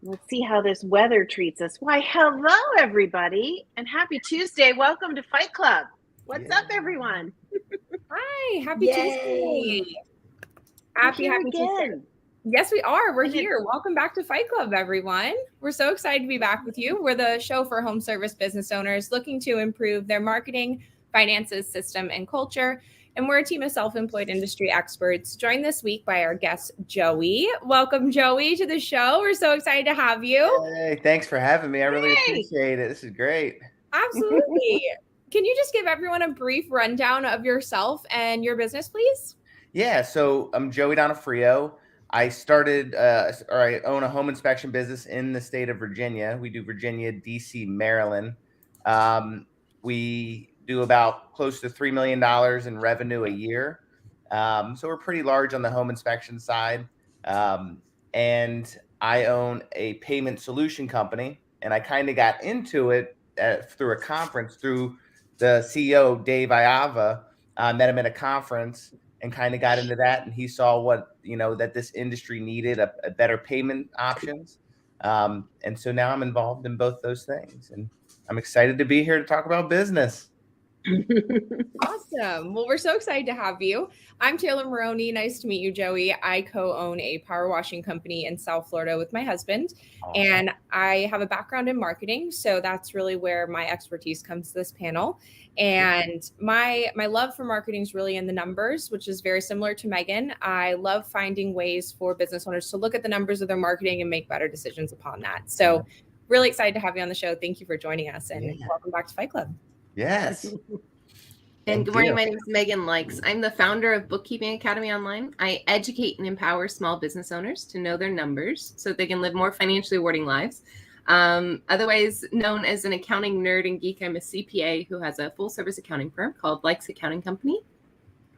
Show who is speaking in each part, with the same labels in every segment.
Speaker 1: Let's see how this weather treats us. Why, hello, everybody, and happy Tuesday. Welcome to Fight Club. What's up,
Speaker 2: Yeah.
Speaker 1: everyone?
Speaker 3: Hi, happy Tuesday.
Speaker 4: Yay.
Speaker 1: We're
Speaker 3: Happy,
Speaker 1: here
Speaker 3: happy Tuesday.
Speaker 1: again.
Speaker 3: Yes, we are. We're
Speaker 1: And it-
Speaker 3: here. Welcome back to Fight Club, everyone. We're so excited to be back with you. We're the show for home service business owners looking to improve their marketing, finances, system, and culture. And we're a team of self-employed industry experts, joined this week by our guest, Joey. Welcome, Joey, to the show. We're so excited to have you.
Speaker 2: Hey, thanks for having me. I really
Speaker 1: Hey!
Speaker 2: appreciate it. This is great.
Speaker 3: Absolutely. Can you just give everyone a brief rundown of yourself and your business, please?
Speaker 2: Yeah, so I'm Joey Donofrio. I started, or I own a home inspection business in the state of Virginia. We do Virginia, DC, Maryland. We do about close to $3 million in revenue a year. So we're pretty large on the home inspection side. And I own a payment solution company, and I kind of got into it through a conference through the CEO, Dave Iava. I met him at a conference and kind of got into that, and he saw what that this industry needed a better payment options, and so now I'm involved in both those things, and I'm excited to be here to talk about business.
Speaker 3: Awesome. Well, we're so excited to have you. I'm Taylor Maroney. Nice to meet you, Joey. I co-own a power washing company in South Florida with my husband,
Speaker 2: Awesome.
Speaker 3: and I have a background in marketing. So that's really where my expertise comes to this panel. And my love for marketing is really in the numbers, which is very similar to Megan. I love finding ways for business owners to look at the numbers of their marketing and make better decisions upon that. So really excited to have you on the show. Thank you for joining us, and welcome back to Fight Club.
Speaker 2: Yes.
Speaker 4: And
Speaker 2: Thank
Speaker 4: good morning.
Speaker 2: you.
Speaker 4: My name is Megan Likes. I'm the founder of Bookkeeping Academy Online. I educate and empower small business owners to know their numbers so they can live more financially rewarding lives. Otherwise known as an accounting nerd and geek, I'm a CPA who has a full service accounting firm called Likes Accounting Company,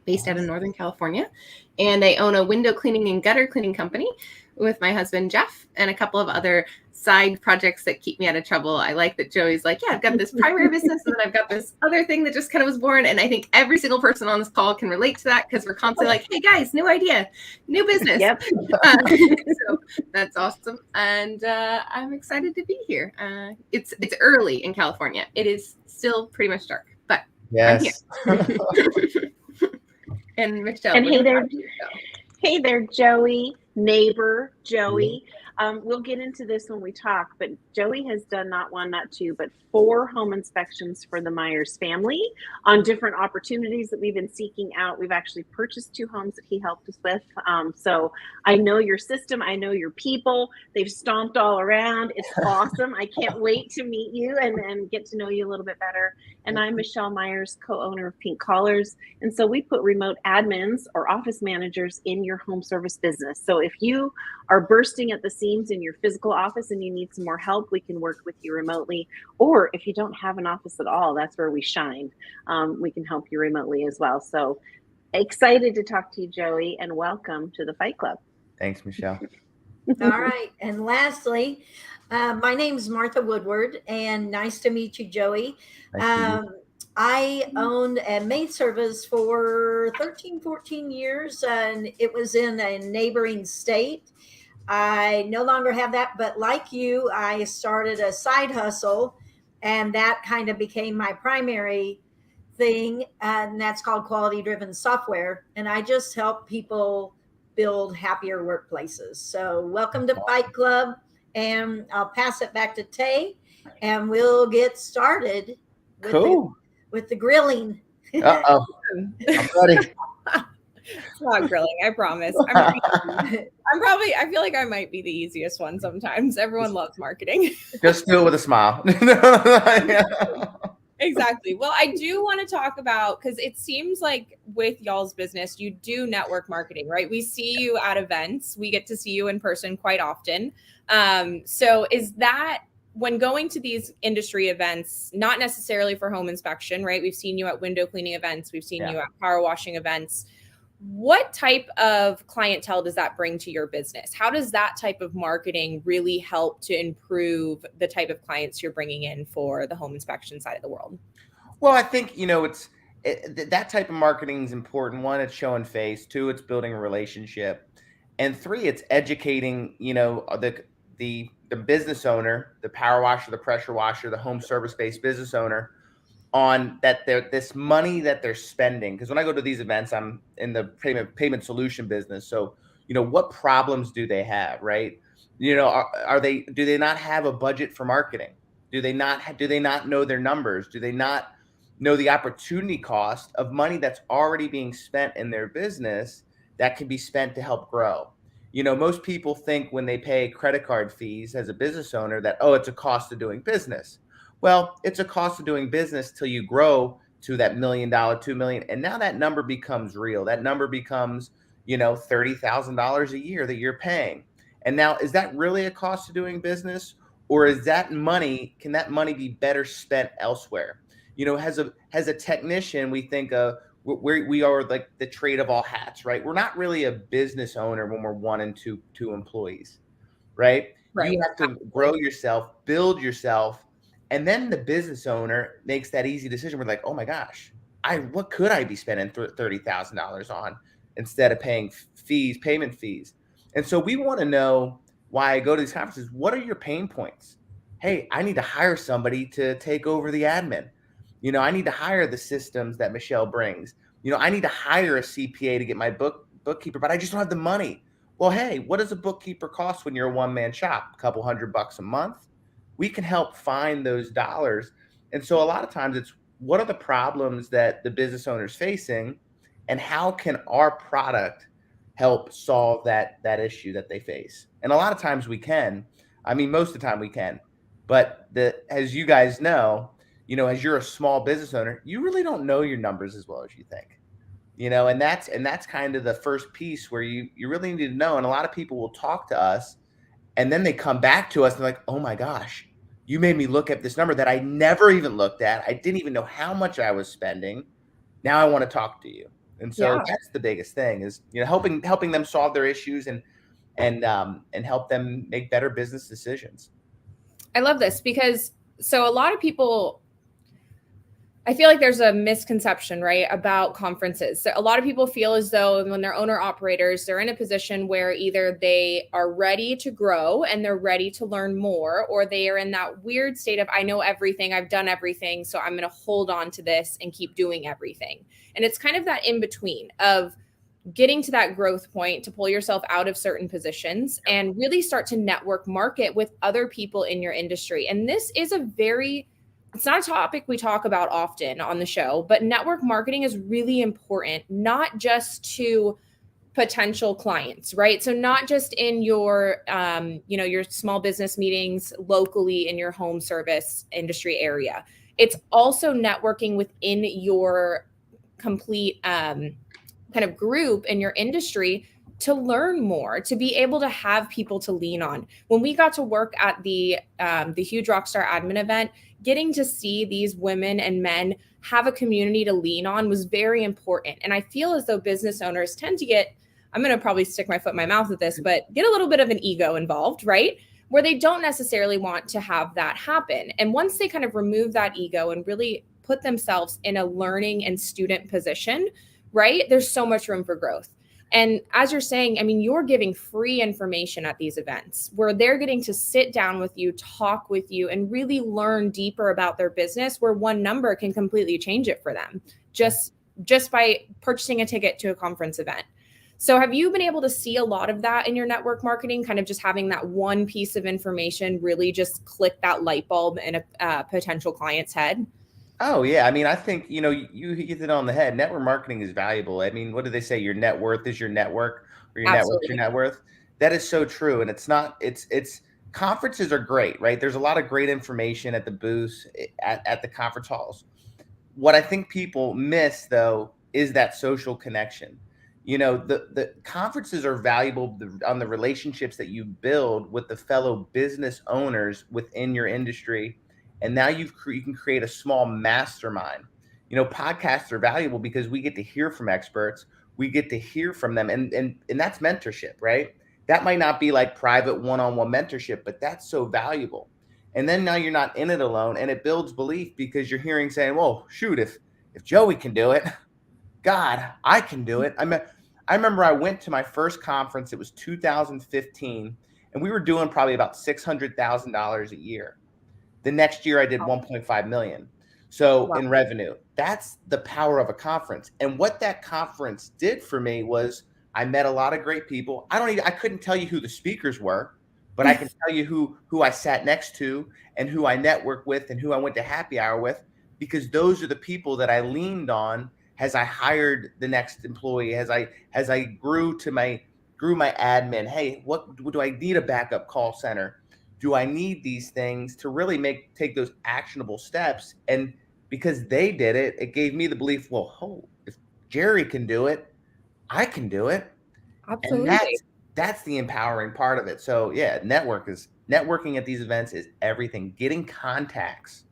Speaker 4: based out of Northern California. And I own a window cleaning and gutter cleaning company with my husband, Jeff, and a couple of other side projects that keep me out of trouble. I like that Joey's like, yeah, I've got this primary business and then I've got this other thing that just kind of was born. And I think every single person on this call can relate to that because we're constantly like, hey guys, new idea, new business.
Speaker 1: Yep.
Speaker 4: So that's awesome. And I'm excited to be here. It's early in California. It is still pretty much dark, but
Speaker 2: Yes.
Speaker 4: I'm here. And Michelle.
Speaker 1: And hey there, Joey, neighbor Joey. We'll get into this when we talk, but Joey has done not one, not two, but 4 home inspections for the Myers family on different opportunities that we've been seeking out. We've actually purchased 2 homes that he helped us with. So I know your system. I know your people. They've stomped all around. It's awesome. I can't wait to meet you and get to know you a little bit better. And I'm Michelle Myers, co-owner of Pink Collars. And so we put remote admins or office managers in your home service business. So if you are bursting at the seams in your physical office and you need some more help, we can work with you remotely. Or if you don't have an office at all, that's where we shine. We can help you remotely as well. So excited to talk to you, Joey, and welcome to the Fight Club.
Speaker 2: Thanks, Michelle.
Speaker 5: All right. And lastly, my name's Martha Woodward, and nice to meet you, Joey.
Speaker 2: Nice to meet
Speaker 5: I owned a maid service for 13, 14 years, and it was in a neighboring state. I no longer have that, but like you, I started a side hustle, and that kind of became my primary thing, and that's called quality driven software. And I just help people build happier workplaces. So, welcome to Fight Club, and I'll pass it back to Tay, and we'll get started with
Speaker 2: Cool.
Speaker 5: with the grilling.
Speaker 2: Uh-oh. I'm ready.
Speaker 3: It's not grilling, I promise. I feel like I might be the easiest one sometimes. Everyone loves marketing.
Speaker 2: Just do it with a smile.
Speaker 3: Exactly. Well, I do want to talk about, because it seems like with y'all's business, you do network marketing, right? We see you at events. We get to see you in person quite often. So is that when going to these industry events, not necessarily for home inspection, right? We've seen you at window cleaning events. We've seen you at power washing events. What type of clientele does that bring to your business? How does that type of marketing really help to improve the type of clients you're bringing in for the home inspection side of the world?
Speaker 2: Well, I think, that type of marketing is important. 1, it's showing face. 2, it's building a relationship. And 3, it's educating, the business owner, the power washer, the pressure washer, the home service-based business owner on that this money that they're spending. Because when I go to these events, I'm in the payment solution business. So, what problems do they have, right? Do they not have a budget for marketing? Do they not know their numbers? Do they not know the opportunity cost of money that's already being spent in their business that can be spent to help grow? Most people think when they pay credit card fees as a business owner that, oh, it's a cost of doing business. Well, it's a cost of doing business till you grow to that $1 million, $2 million. And now that number becomes real. That number becomes, $30,000 a year that you're paying. And now, is that really a cost of doing business? Or can that money be better spent elsewhere? As a technician, we think of we are like the trade of all hats, right? We're not really a business owner when we're one and two employees, right? You have to grow yourself, build yourself, and then the business owner makes that easy decision. We're like, oh my gosh, what could I be spending $30,000 on instead of paying payment fees? And so we want to know, why I go to these conferences, what are your pain points? Hey, I need to hire somebody to take over the admin. I need to hire the systems that Michelle brings. I need to hire a CPA to get my bookkeeper, but I just don't have the money. Well, hey, what does a bookkeeper cost when you're a one-man shop? A couple $100 a month? We can help find those dollars. And so a lot of times it's, what are the problems that the business owner is facing, and how can our product help solve that issue that they face? And a lot of times we can. I mean, most of the time we can. But as you guys know, as you're a small business owner, you really don't know your numbers as well as you think. And that's kind of the first piece where you really need to know. And a lot of people will talk to us, and then they come back to us and they're like, oh my gosh, you made me look at this number that I never even looked at. I didn't even know how much I was spending. Now I want to talk to you. And so that's the biggest thing is, helping them solve their issues and help them make better business decisions.
Speaker 3: I love this because so a lot of people, I feel like there's a misconception, right, about conferences. So a lot of people feel as though when they're owner operators, they're in a position where either they are ready to grow and they're ready to learn more, or they are in that weird state of, I know everything, I've done everything, so I'm going to hold on to this and keep doing everything. And it's kind of that in between of getting to that growth point to pull yourself out of certain positions and really start to network market with other people in your industry. And this is it's not a topic we talk about often on the show, but network marketing is really important, not just to potential clients, right? So not just in your, your small business meetings locally in your home service industry area. It's also networking within your complete kind of group in your industry to learn more, to be able to have people to lean on. When we got to work at the Huge Rockstar Admin event, getting to see these women and men have a community to lean on was very important. And I feel as though business owners tend to get, I'm going to probably stick my foot in my mouth with this, but get a little bit of an ego involved, right? Where they don't necessarily want to have that happen. And once they kind of remove that ego and really put themselves in a learning and student position, right? There's so much room for growth. And as you're saying, I mean, you're giving free information at these events where they're getting to sit down with you, talk with you, and really learn deeper about their business, where one number can completely change it for them just by purchasing a ticket to a conference event. So have you been able to see a lot of that in your network marketing, kind of just having that one piece of information really just click that light bulb in a potential client's head?
Speaker 2: Oh yeah. I mean, I think, you hit it on the head. Network marketing is valuable. I mean, what do they say? Your net worth is your network, or your network's your net worth. That is so true. And it's conferences are great, right? There's a lot of great information at the booths, at the conference halls. What I think people miss though, is that social connection. The conferences are valuable on the relationships that you build with the fellow business owners within your industry. And now you can create a small mastermind. Podcasts are valuable because we get to hear from experts. We get to hear from them. And that's mentorship, right? That might not be like private one-on-one mentorship, but that's so valuable. And then now you're not in it alone, and it builds belief because you're hearing saying, well, shoot, if Joey can do it, God, I can do it. I remember I went to my first conference. It was 2015. and we were doing probably about $600,000 a year. The next year I did 1.5 million. So in revenue, that's the power of a conference. And what that conference did for me was I met a lot of great people. I couldn't tell you who the speakers were, but I can tell you who I sat next to and who I networked with and who I went to happy hour with, because those are the people that I leaned on as I hired the next employee, as I grew my admin. Hey, what do I need? A backup call center? Do I need these things to really take those actionable steps? And because they did it, it gave me the belief, well, if Jerry can do it, I can do it.
Speaker 3: Absolutely.
Speaker 2: And that's the empowering part of it. So yeah, networking at these events is everything. Getting contacts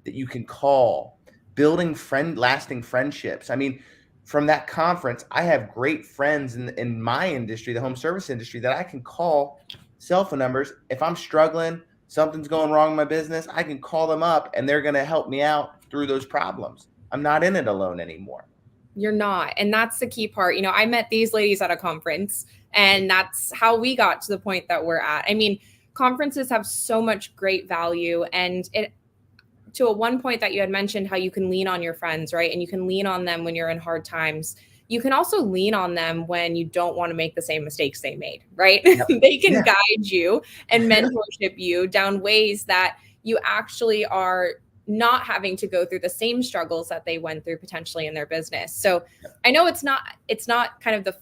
Speaker 2: that you can call, building lasting friendships. I mean, from that conference, I have great friends in my industry, the home service industry, that I can call, cell phone numbers. If I'm struggling, something's going wrong in my business, I can call them up and they're going to help me out through those problems. I'm not in it alone anymore.
Speaker 3: You're not. And that's the key part. You know, I met these ladies at a conference, and that's how we got to the point that we're at. I mean, conferences have so much great value, and to a one point that you had mentioned how you can lean on your friends, right? And you can lean on them when you're in hard times. You can also lean on them when you don't want to make the same mistakes they made, right? Yep. They can guide you and mentorship you down ways that you actually are not having to go through the same struggles that they went through potentially in their business. So I know it's not kind of the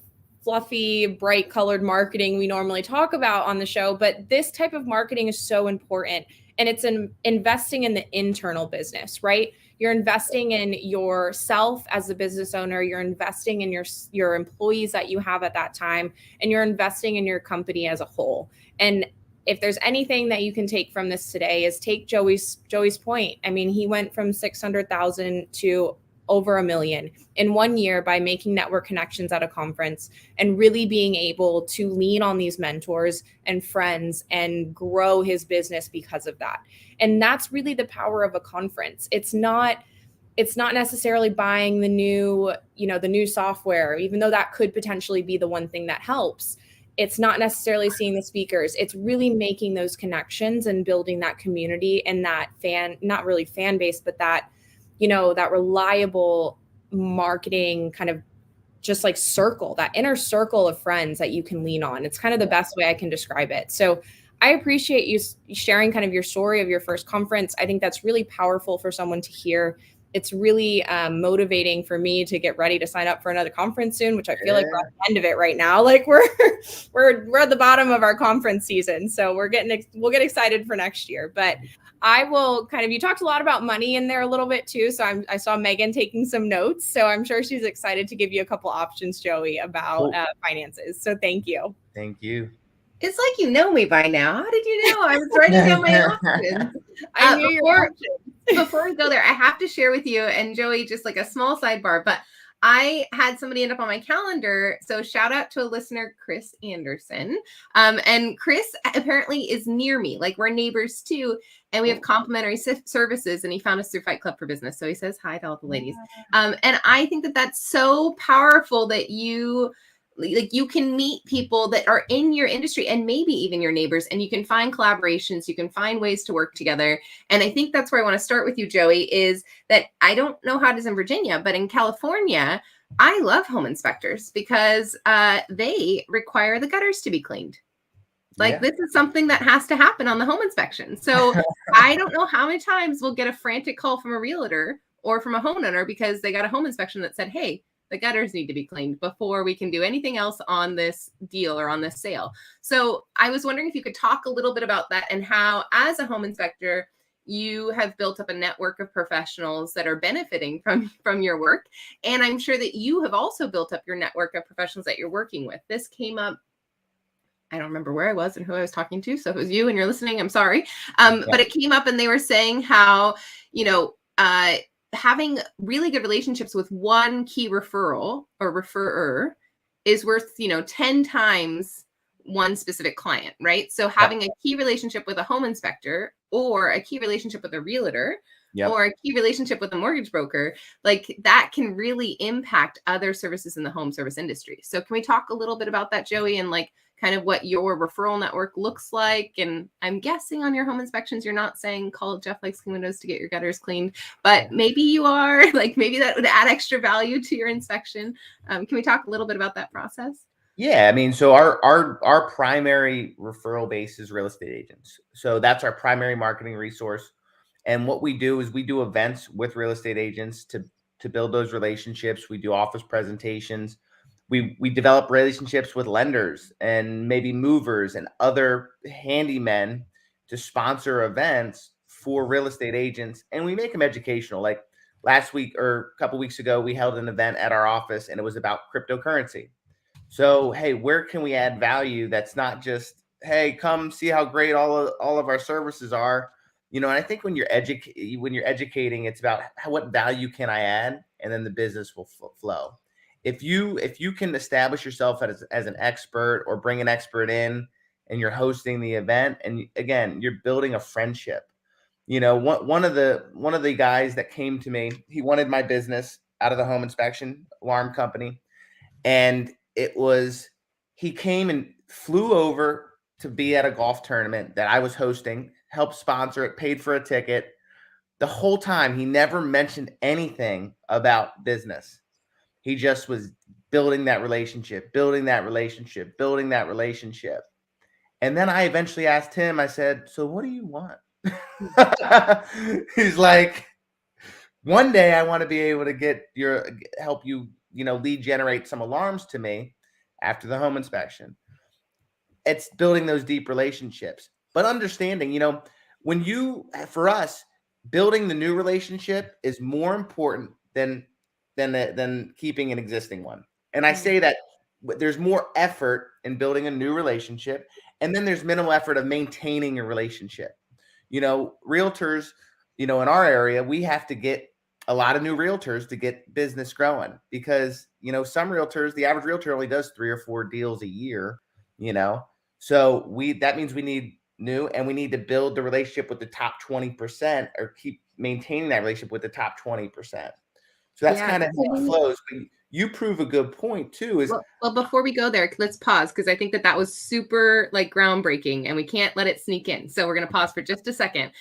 Speaker 3: fluffy, bright colored marketing we normally talk about on the show, but this type of marketing is so important. And it's investing in the internal business, right? You're investing in yourself as a business owner. You're investing in your employees that you have at that time, and you're investing in your company as a whole. And if there's anything that you can take from this today, is take Joey's point. I mean, he went from 600,000 to over $1 million in 1 year by making network connections at a conference and really being able to lean on these mentors and friends and grow his business because of that. And that's really the power of a conference. It's not necessarily buying the new software, even though that could potentially be the one thing that helps. It's not necessarily seeing the speakers. It's really making those connections and building that community and that not really fan base, but that reliable marketing kind of just like circle, that inner circle of friends that you can lean on. It's kind of the best way I can describe it. So I appreciate you sharing kind of your story of your first conference. I think that's really powerful for someone to hear. It's really motivating for me to get ready to sign up for another conference soon, which I feel like we're at the end of it right now. Like we're at the bottom of our conference season. So we'll get excited for next year. But I will you talked a lot about money in there a little bit too. So I saw Megan taking some notes. So I'm sure she's excited to give you a couple options, Joey, about finances. So thank you.
Speaker 2: Thank you.
Speaker 4: It's like you know me by now. How did you know? I was writing down my options.
Speaker 3: I knew your options.
Speaker 4: Before we go there, I have to share with you and Joey just like a small sidebar, but I had somebody end up on my calendar. So shout out to a listener, Chris Anderson. And Chris apparently is near me. Like we're neighbors too. And we have complimentary services. And he found us through Fight Club for Business. So he says hi to all the ladies. And I think that that's so powerful that you can meet people that are in your industry and maybe even your neighbors, and you can find collaborations, you can find ways to work together. And I think that's where I want to start with you, Joey, is that I don't know how it is in Virginia, but in California, I love home inspectors because they require the gutters to be cleaned. This is something that has to happen on the home inspection. So I don't know how many times we'll get a frantic call from a realtor or from a homeowner because they got a home inspection that said, hey, the gutters need to be cleaned before we can do anything else on this deal or on this sale. So I was wondering if you could talk a little bit about that and how, as a home inspector, you have built up a network of professionals that are benefiting from your work. And I'm sure that you have also built up your network of professionals that you're working with. This came up, I don't remember where I was and who I was talking to. So if it was you and you're listening, I'm sorry. But it came up and they were saying how, having really good relationships with one key referral or referrer is worth, 10 times one specific client, right? So having a key relationship with a home inspector or a key relationship with a realtor or a key relationship with a mortgage broker, like that can really impact other services in the home service industry. So can we talk a little bit about that, Joey, and like kind of what your referral network looks like. And I'm guessing on your home inspections, you're not saying call Jeff Likes Clean Windows to get your gutters cleaned, but maybe you are. Like maybe that would add extra value to your inspection. Can we talk a little bit about that process?
Speaker 2: Yeah, I mean, so our primary referral base is real estate agents. So that's our primary marketing resource. And what we do is we do events with real estate agents to build those relationships. We do office presentations. We develop relationships with lenders and maybe movers and other handymen to sponsor events for real estate agents, and we make them educational. Like last week or a couple weeks ago, we held an event at our office, and it was about cryptocurrency. So, hey, where can we add value that's not just, hey, come see how great all of our services are, you know? And I think when you're educating, it's about what value can I add, and then the business will flow. If you can establish yourself as an expert or bring an expert in, and you're hosting the event, and again, you're building a friendship. You know, one of the guys that came to me, he wanted my business out of the home inspection alarm company. And he came and flew over to be at a golf tournament that I was hosting, helped sponsor it, paid for a ticket. The whole time, he never mentioned anything about business. He just was building that relationship, building that relationship, building that relationship. And then I eventually asked him, I said, so what do you want? He's like, one day I want to be able to help you, lead generate some alarms to me after the home inspection. It's building those deep relationships, but understanding, for us, building the new relationship is more important than keeping an existing one. And I say that there's more effort in building a new relationship, and then there's minimal effort of maintaining a relationship. Realtors, in our area, we have to get a lot of new realtors to get business growing, because, some realtors, the average realtor only does 3 or 4 deals a year, so that means we need new, and we need to build the relationship with the top 20%, or keep maintaining that relationship with the top 20%. So that's kind of how it flows. But you prove a good point too.
Speaker 4: Well, before we go there, let's pause, because I think that was super groundbreaking, and we can't let it sneak in. So we're going to pause for just a second.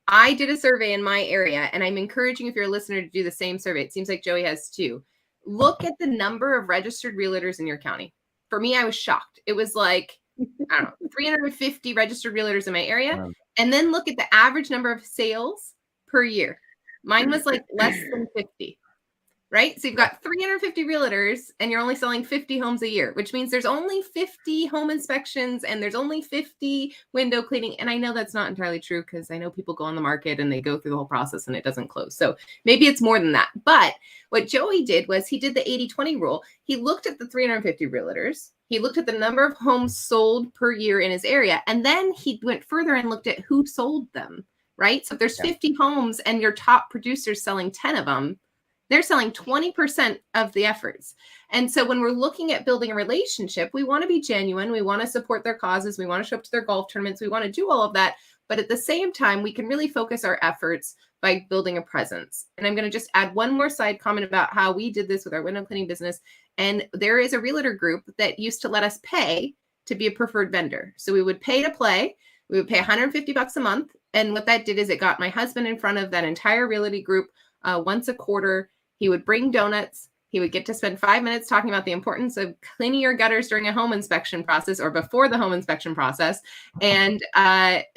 Speaker 4: I did a survey in my area, and I'm encouraging, if you're a listener, to do the same survey. It seems like Joey has too. Look at the number of registered realtors in your county. For me, I was shocked. It was like, I don't know, 350 registered realtors in my area. Wow. And then look at the average number of sales per year. Mine was like less than 50. Right? So you've got 350 realtors, and you're only selling 50 homes a year, which means there's only 50 home inspections, and there's only 50 window cleaning. And I know that's not entirely true, because I know people go on the market and they go through the whole process and it doesn't close. So maybe it's more than that. But what Joey did was he did the 80-20 rule. He looked at the 350 realtors. He looked at the number of homes sold per year in his area. And then he went further and looked at who sold them, right? So if there's 50 homes and your top producer's selling 10 of them, they're selling 20% of the efforts. And so when we're looking at building a relationship, we want to be genuine. We want to support their causes. We want to show up to their golf tournaments. We want to do all of that. But at the same time, we can really focus our efforts by building a presence. And I'm going to just add one more side comment about how we did this with our window cleaning business. And there is a realtor group that used to let us pay to be a preferred vendor. So we would pay to play. We would pay $150 a month. And what that did is it got my husband in front of that entire realty group once a quarter. He would bring donuts. He would get to spend 5 minutes talking about the importance of cleaning your gutters during a home inspection process, or before the home inspection process. And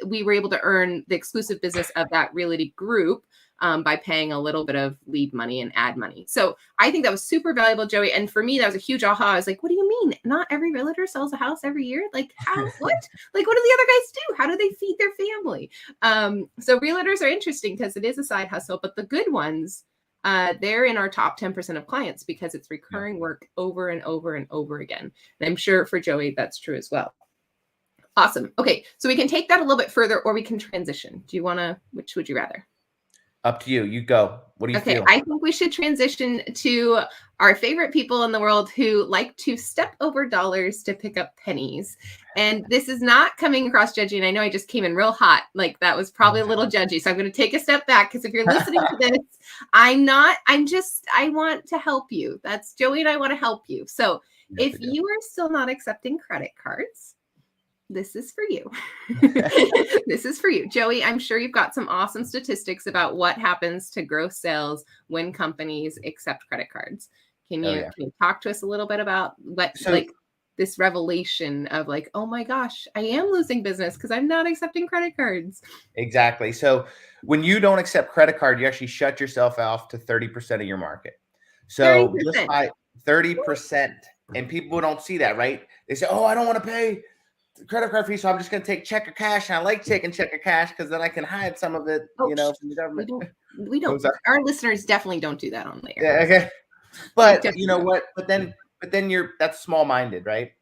Speaker 4: we were able to earn the exclusive business of that realty group by paying a little bit of lead money and ad money. So I think that was super valuable, Joey. And for me, that was a huge aha. I was like, what do you mean? Not every realtor sells a house every year? Like, how? What? Like, what do the other guys do? How do they feed their family? So realtors are interesting, because it is a side hustle, but the good ones, they're in our top 10% of clients, because it's recurring work over and over and over again. And I'm sure for Joey, that's true as well. Awesome. Okay. So we can take that a little bit further, or we can transition. Which would you rather?
Speaker 2: Up to you. You go. What do you feel?
Speaker 4: I think we should transition to our favorite people in the world who like to step over dollars to pick up pennies. And this is not coming across judgy. And I know I just came in real hot. Like, that was probably a little judgy. So I'm going to take a step back, because if you're listening to this, I want to help you. That's Joey and I want to help you. So If you are still not accepting credit cards, this is for you. This is for you. Joey, I'm sure you've got some awesome statistics about what happens to gross sales when companies accept credit cards. Can you talk to us a little bit about what this revelation of like, oh my gosh, I am losing business because I'm not accepting credit cards?
Speaker 2: Exactly. So when you don't accept credit card, you actually shut yourself off to 30% of your market. So
Speaker 4: 30%.
Speaker 2: just by 30%, and people don't see that, right? They say, oh, I don't want to pay the credit card fee, so I'm just going to take check or cash. And I like taking check or cash because then I can hide some of it, from the government.
Speaker 4: We don't. Our listeners definitely don't do that on the air.
Speaker 2: Yeah, okay. But you know what? But then that's small-minded, right?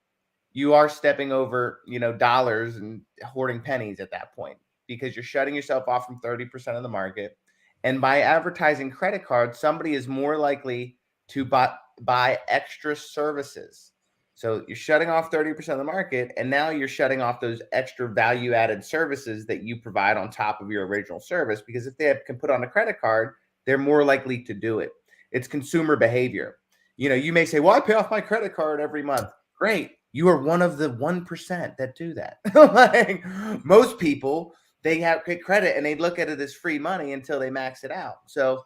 Speaker 2: You are stepping over, dollars and hoarding pennies at that point because you're shutting yourself off from 30% of the market. And by advertising credit cards, somebody is more likely to buy extra services. So you're shutting off 30% of the market, and now you're shutting off those extra value-added services that you provide on top of your original service, because if they can put on a credit card, they're more likely to do it. It's consumer behavior. You may say, well, I pay off my credit card every month. Great. You are one of the 1% that do that. Like most people, they have great credit and they look at it as free money until they max it out. So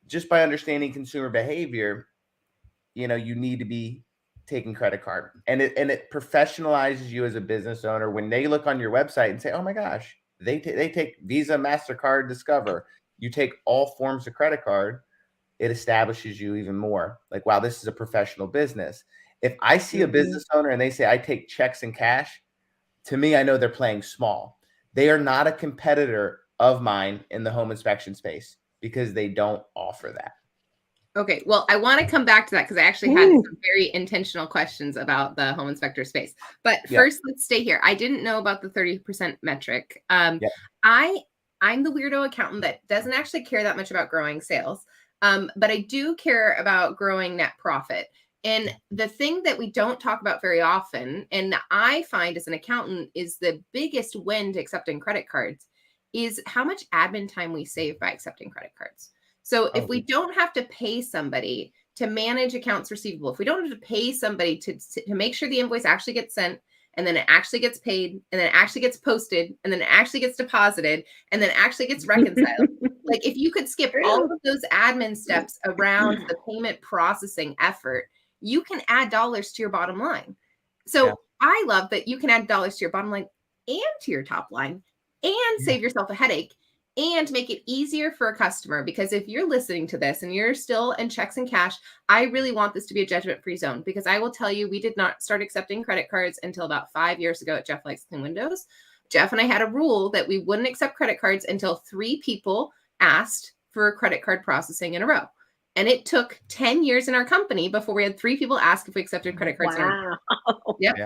Speaker 2: just by understanding consumer behavior, you need to be taking credit card, and it professionalizes you as a business owner when they look on your website and say, oh my gosh, they take Visa, MasterCard, Discover. You take all forms of credit card. It establishes you even more like, wow, this is a professional business. If I see a business owner and they say, I take checks and cash, to me, I know they're playing small. They are not a competitor of mine in the home inspection space because they don't offer that.
Speaker 4: Okay. Well, I want to come back to that because I actually had some very intentional questions about the home inspector space. But first, let's stay here. I didn't know about the 30% metric. I'm the weirdo accountant that doesn't actually care that much about growing sales. But I do care about growing net profit. And the thing that we don't talk about very often, and I find as an accountant, is the biggest win to accepting credit cards is how much admin time we save by accepting credit cards. So if we don't have to pay somebody to manage accounts receivable, if we don't have to pay somebody to make sure the invoice actually gets sent, and then it actually gets paid, and then it actually gets posted, and then it actually gets deposited, and then it actually gets reconciled. Like if you could skip all of those admin steps around the payment processing effort, you can add dollars to your bottom line. So I love that you can add dollars to your bottom line and to your top line and save yourself a headache and make it easier for a customer. Because if you're listening to this and you're still in checks and cash, I really want this to be a judgment-free zone, because I will tell you, we did not start accepting credit cards until about 5 years ago at Jeff Likes Clean Windows. Jeff and I had a rule that we wouldn't accept credit cards until 3 people asked for credit card processing in a row. And it took 10 years in our company before we had 3 people ask if we accepted credit cards.
Speaker 1: Wow.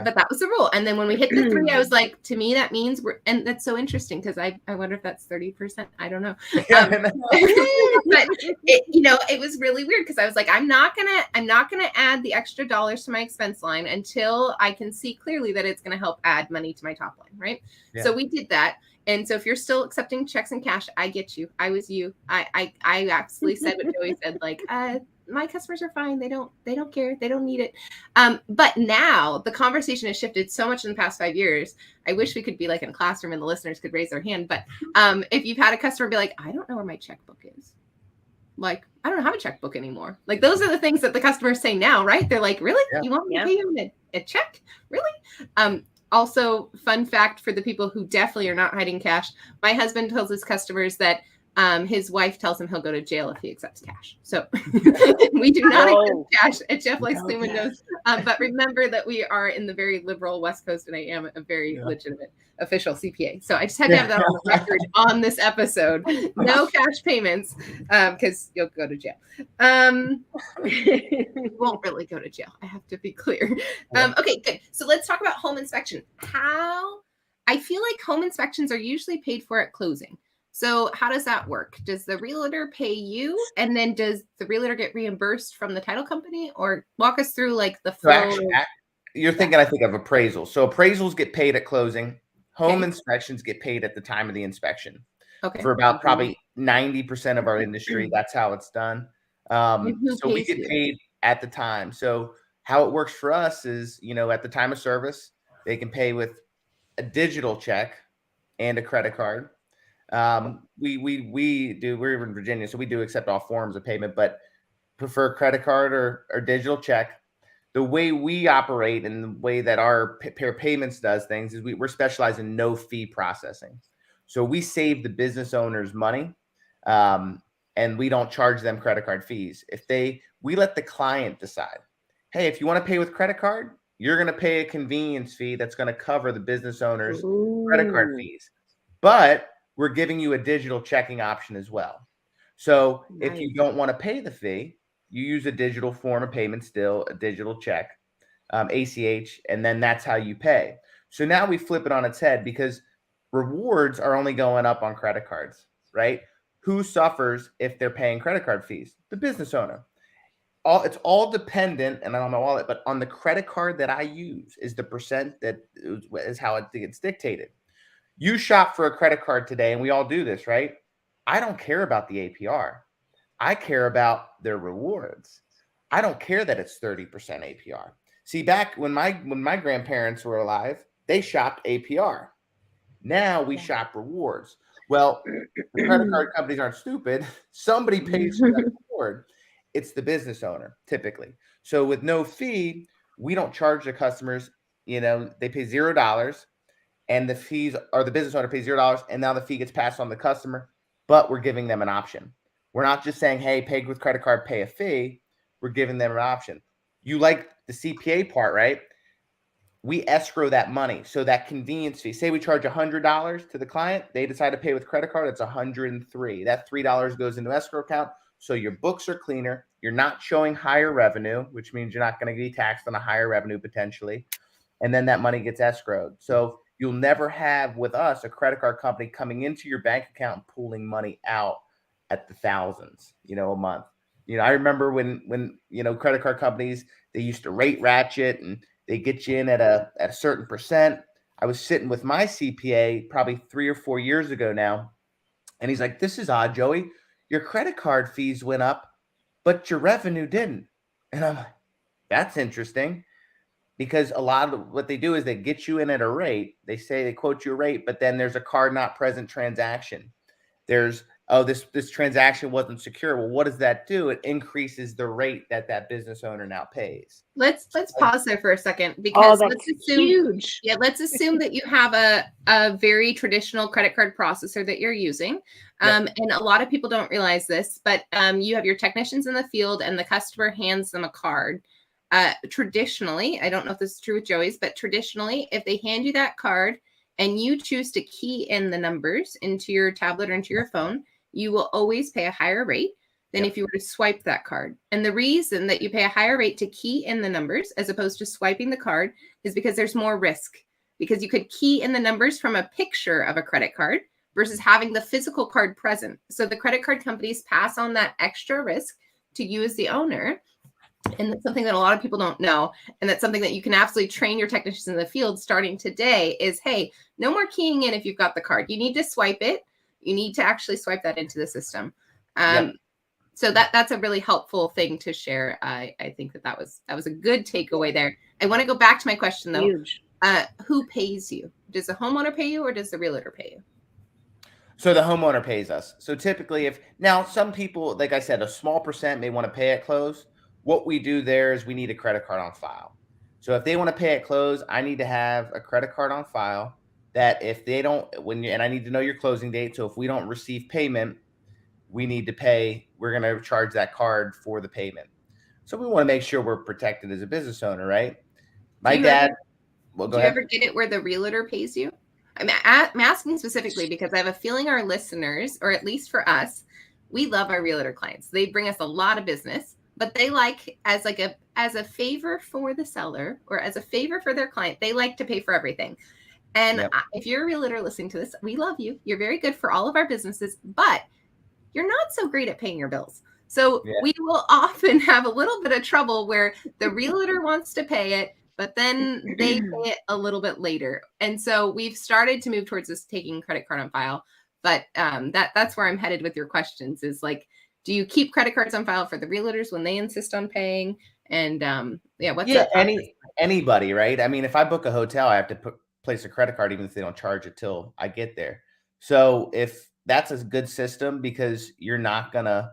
Speaker 4: But that was the rule. And then when we hit the 3, I was like, to me, that means and that's so interesting because I wonder if that's 30%. I don't know. But it was really weird because I was like, I'm not gonna add the extra dollars to my expense line until I can see clearly that it's gonna help add money to my top line, right? Yeah. So we did that. And so if you're still accepting checks and cash, I get you. I was you. I absolutely said what Joey said, like, my customers are fine. They don't care. They don't need it. But now the conversation has shifted so much in the past 5 years. I wish we could be like in a classroom and the listeners could raise their hand. But if you've had a customer be like, I don't know where my checkbook is. Like, I don't have a checkbook anymore. Like, those are the things that the customers say now, right? They're like, really? Yeah. You want me to pay you a check? Really? Also, fun fact for the people who definitely are not hiding cash, my husband tells his customers that his wife tells him he'll go to jail if he accepts cash. So we do not accept cash at Jeff Likes Clean Windows. But remember that we are in the very liberal West Coast, and I am a very legitimate official CPA. So I just had to have that on the record on this episode. No cash payments, because you'll go to jail. You won't really go to jail. I have to be clear. Okay, good. So let's talk about home inspection. I feel like home inspections are usually paid for at closing. So how does that work? Does the realtor pay you, and then does the realtor get reimbursed from the title company? Or walk us through like the flow.
Speaker 2: You're thinking, I think, of appraisals. So appraisals get paid at closing. Home inspections get paid at the time of the inspection. Okay. For about probably 90% of our industry, that's how it's done. So we get paid at the time. So How it works for us is, at the time of service, they can pay with a digital check and a credit card. We're in Virginia, so we do accept all forms of payment, but prefer credit card or digital check. The way we operate and the way that our Pair Payments does things is we're specialized in no fee processing. So we save the business owners money, and we don't charge them credit card fees. We let the client decide, hey, if you want to pay with credit card, you're going to pay a convenience fee that's going to cover the business owner's credit card fees. But we're giving you a digital checking option as well. So if you don't want to pay the fee, you use a digital form of payment still, a digital check, ACH, and then that's how you pay. So now we flip it on its head because rewards are only going up on credit cards, right? Who suffers if they're paying credit card fees? The business owner. It's all dependent, and I don't know all it, but on the credit card that I use is the percent that is how it gets dictated. You shop for a credit card today, and we all do this, right? I don't care about the APR. I care about their rewards. I don't care that it's 30% APR. See, back when my grandparents were alive, they shopped APR. Now we shop rewards. Well, the credit card companies aren't stupid. Somebody pays for that reward. It's the business owner, typically. So with no fee, we don't charge the customers. They pay $0, and the business owner pays $0, and now the fee gets passed on to the customer. But we're giving them an option. We're not just saying, hey, pay with credit card, pay a fee. We're giving them an option. You like the CPA part, right? We escrow that money. So that convenience fee, say we charge $100 to the client, they decide to pay with credit card, it's $103. That $3 goes into escrow account. So your books are cleaner. You're not showing higher revenue, which means you're not going to be taxed on a higher revenue potentially. And then that money gets escrowed. So you'll never have with us a credit card company coming into your bank account and pulling money out at the thousands, a month. I remember when credit card companies, they used to rate ratchet and they get you in at a certain percent. I was sitting with my CPA probably 3 or 4 years ago now, and he's like, "This is odd, Joey. Your credit card fees went up, but your revenue didn't." And I'm like, "That's interesting." Because a lot of what they do is they get you in at a rate. They say they quote you a rate, but then there's a card not present transaction. There's, this transaction wasn't secure. Well, what does that do? It increases the rate that business owner now pays.
Speaker 4: Let's pause there for a second because let's assume
Speaker 1: huge.
Speaker 4: Yeah, let's assume that you have a very traditional credit card processor that you're using. And a lot of people don't realize this, but you have your technicians in the field and the customer hands them a card. Traditionally, I don't know if this is true with Joey's, but traditionally, if they hand you that card and you choose to key in the numbers into your tablet or into your phone, you will always pay a higher rate than if you were to swipe that card. And the reason that you pay a higher rate to key in the numbers as opposed to swiping the card is because there's more risk. Because you could key in the numbers from a picture of a credit card versus having the physical card present. So the credit card companies pass on that extra risk to you as the owner. And that's something that a lot of people don't know. And that's something that you can absolutely train your technicians in the field starting today is, hey, no more keying in if you've got the card. You need to swipe it. You need to actually swipe that into the system. So that's a really helpful thing to share. I think that was a good takeaway there. I want to go back to my question though.
Speaker 1: Huge.
Speaker 4: Who pays you? Does the homeowner pay you or does the realtor pay you?
Speaker 2: So the homeowner pays us. So typically now some people, like I said, a small percent may want to pay at close. What we do there is we need a credit card on file. So if they want to pay at close, I need to have a credit card on file that if they don't, and I need to know your closing date. So if we don't receive payment, we need to pay, we're going to charge that card for the payment. So we want to make sure we're protected as a business owner, right? My dad, well, go ahead.
Speaker 4: Do you ever get it where the realtor pays you? I'm asking specifically because I have a feeling our listeners, or at least for us, we love our realtor clients. They bring us a lot of business, but they like as a favor for the seller or as a favor for their client, they like to pay for everything. And if you're a realtor listening to this, we love you. You're very good for all of our businesses, but you're not so great at paying your bills. So we will often have a little bit of trouble where the realtor wants to pay it, but then they pay it a little bit later. And so we've started to move towards this taking credit card on file. But that's where I'm headed with your questions is like, do you keep credit cards on file for the realtors when they insist on paying? And what's the process?
Speaker 2: Anybody, right? I mean, if I book a hotel, I have to place a credit card, even if they don't charge it till I get there. So if that's a good system, because you're not gonna,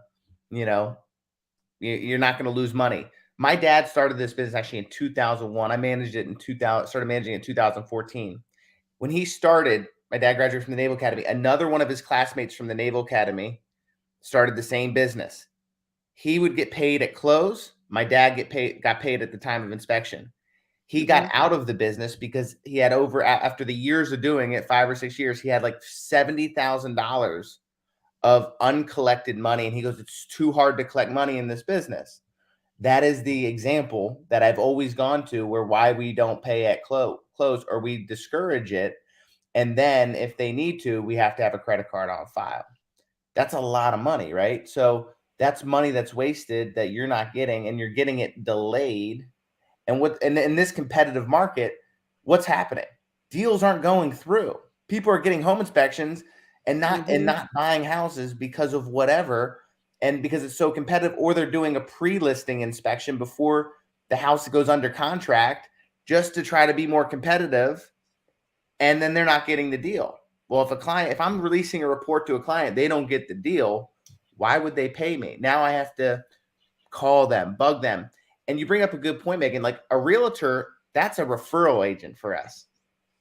Speaker 2: you're not gonna lose money. My dad started this business actually in 2001. I managed it in 2000, started managing it in 2014. When he started, my dad graduated from the Naval Academy. Another one of his classmates from the Naval Academy started the same business. He would get paid at close. My dad got paid at the time of inspection. He got out of the business because he had after the years of doing it, 5 or 6 years, he had like $70,000 of uncollected money. And he goes, it's too hard to collect money in this business. That is the example that I've always gone to, why we don't pay at close, or we discourage it. And then if they need to, we have to have a credit card on file. That's a lot of money, right? So that's money that's wasted that you're not getting, and you're getting it delayed. And in this competitive market, what's happening? Deals aren't going through. People are getting home inspections and not buying houses because of whatever, and because it's so competitive, or they're doing a pre-listing inspection before the house goes under contract just to try to be more competitive, and then they're not getting the deal. Well, if I'm releasing a report to a client, they don't get the deal, why would they pay me? Now I have to call them, bug them. And you bring up a good point, Megan. Like a realtor, that's a referral agent for us.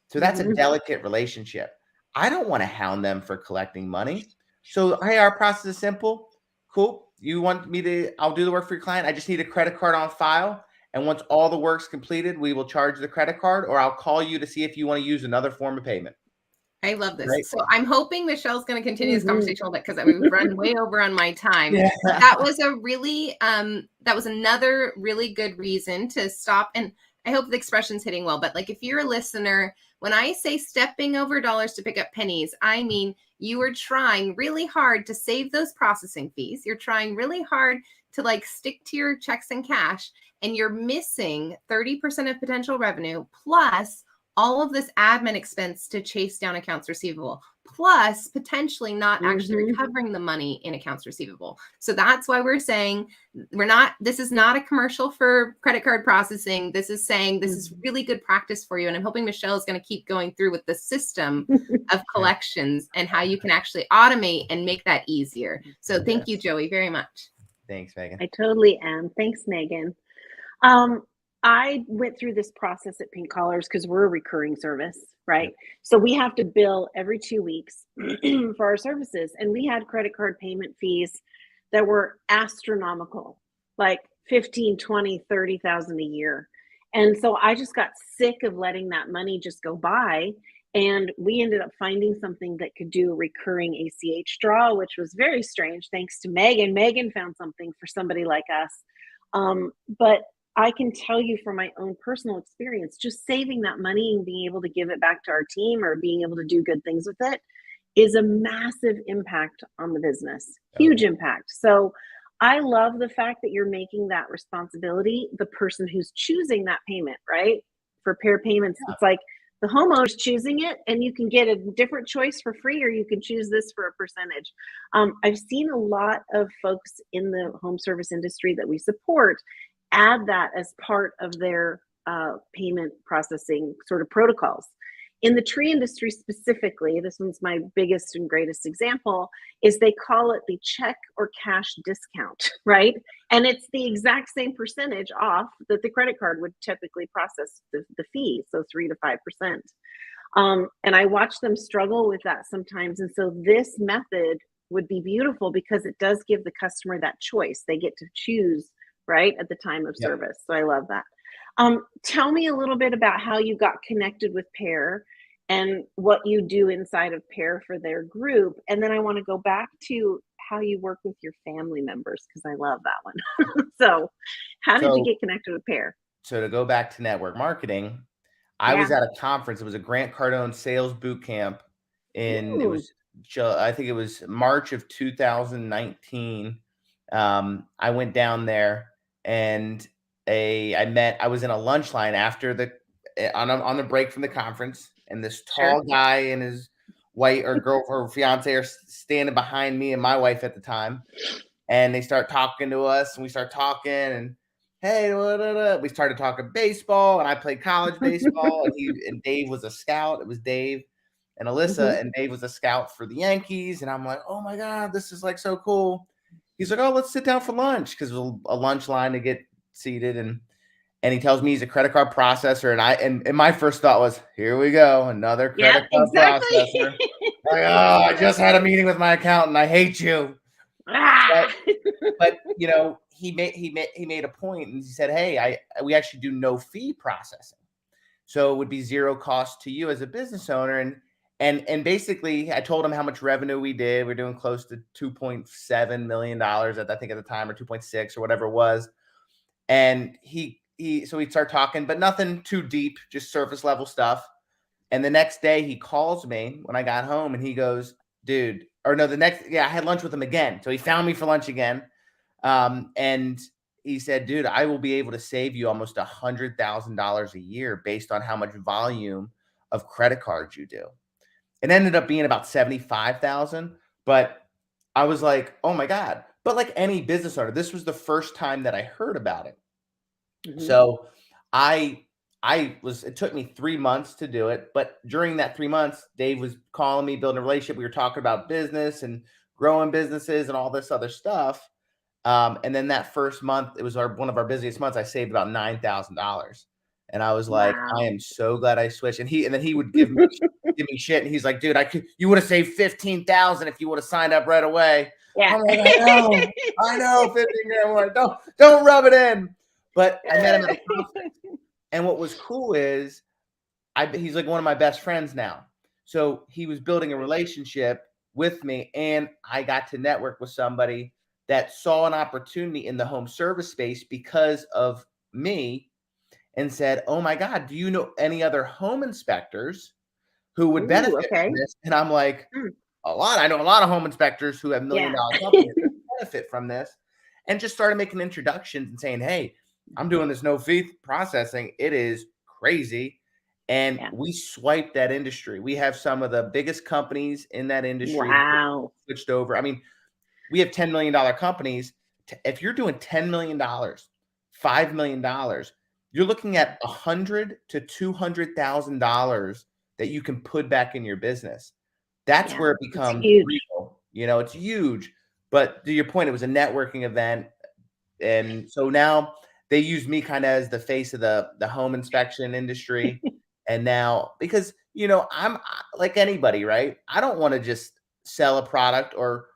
Speaker 2: So that's a delicate relationship. I don't want to hound them for collecting money. So, hey, our process is simple. Cool. You want me to, I'll do the work for your client. I just need a credit card on file. And once all the work's completed, we will charge the credit card, or I'll call you to see if you want to use another form of payment.
Speaker 4: I love this.
Speaker 2: Right.
Speaker 4: So I'm hoping Michelle's going to continue this conversation a little bit, because we've run way over on my time. Yeah. That was another really good reason to stop. And I hope the expression's hitting well, but like, if you're a listener, when I say stepping over dollars to pick up pennies, I mean, you are trying really hard to save those processing fees. You're trying really hard to like stick to your checks and cash, and you're missing 30% of potential revenue, plus all of this admin expense to chase down accounts receivable, plus potentially not actually recovering the money in accounts receivable. So that's why we're saying this is not a commercial for credit card processing. This is saying this is really good practice for you. And I'm hoping Michelle is going to keep going through with the system of collections and how you can actually automate and make that easier. So thank you, Joey, very much.
Speaker 2: Thanks, Megan.
Speaker 1: I totally am. Thanks, Megan. I went through this process at Pink Collars because we're a recurring service, right? So we have to bill every 2 weeks for our services. And we had credit card payment fees that were astronomical, like 15, 20, 30,000 a year. And so I just got sick of letting that money just go by. And we ended up finding something that could do a recurring ACH draw, which was very strange, thanks to Megan. Megan found something for somebody like us. But I can tell you from my own personal experience, just saving that money and being able to give it back to our team, or being able to do good things with it, is a massive impact on the business. Huge impact. So I love the fact that you're making that responsibility the person who's choosing that payment, right? For pair payments, it's like the homeowner's choosing it, and you can get a different choice for free, or you can choose this for a percentage. I've seen a lot of folks in the home service industry that we support add that as part of their payment processing sort of protocols. In the tree industry specifically, this one's my biggest and greatest example, is they call it the check or cash discount, right? And it's the exact same percentage off that the credit card would typically process the fee, so 3 to 5%. And I watch them struggle with that sometimes. And so this method would be beautiful because it does give the customer that choice. They get to choose right at the time of service. So I love that. Tell me a little bit about how you got connected with Pair and what you do inside of Pair for their group. And then I want to go back to how you work with your family members, because I love that one. So how did you get connected with Pair?
Speaker 2: So to go back to network marketing, I was at a conference. It was a Grant Cardone sales boot camp I think it was March of 2019. I went down there, and I was in a lunch line after on the break from the conference, and this tall guy and his wife or girlfriend or fiance are standing behind me and my wife at the time, and they start talking to us, and we start talking, and hey, we started talking baseball, and I played college baseball, and Dave was a scout. It was Dave and Alyssa, and Dave was a scout for the Yankees. And I'm like, oh my God, this is like so cool. He's like, oh, let's sit down for lunch, because it was a lunch line to get seated. And he tells me he's a credit card processor. And my first thought was, here we go, another credit card processor. Like, oh, I just had a meeting with my accountant. I hate you. But you know, he made a point, and he said, hey, we actually do no fee processing. So it would be zero cost to you as a business owner. And basically I told him how much revenue we did. We're doing close to $2.7 million I think at the time, or 2.6 or whatever it was. And so we start talking, but nothing too deep, just surface level stuff. And the next day he calls me when I got home, and he goes, dude, or no, I had lunch with him again. So he found me for lunch again. And he said, dude, I will be able to save you almost $100,000 a year based on how much volume of credit cards you do. It ended up being about 75,000, but I was like, oh my God. But like any business owner, this was the first time that I heard about it. So it took me 3 months to do it. But during that 3 months, Dave was calling me, building a relationship. We were talking about business and growing businesses and all this other stuff. And then that first month, it was one of our busiest months. I saved about $9,000. And I was like, I am so glad I switched. And then he would give me shit. And he's like, dude, you would have saved 15,000 if you would have signed up right away.
Speaker 1: Yeah.
Speaker 2: I'm like, I know, 15 grand. Don't rub it in. But I met him at a conference. And what was cool is he's like one of my best friends now. So he was building a relationship with me, and I got to network with somebody that saw an opportunity in the home service space because of me, and said, oh my God, do you know any other home inspectors who would benefit from this? And I'm like, a lot. I know a lot of home inspectors who have $1 million companies that benefit from this. And just started making introductions and saying, hey, I'm doing this no fee processing. It is crazy. And we swiped that industry. We have some of the biggest companies in that industry switched over. I mean, we have $10 million companies. If you're doing $10 million, $5 million, you're looking at $100,000 to $200,000 that you can put back in your business. That's where it becomes real. You know, it's huge. But to your point, it was a networking event. And so now they use me kind of as the face of the home inspection industry. And now, because, you know, I'm like anybody, right? I don't want to just sell a product or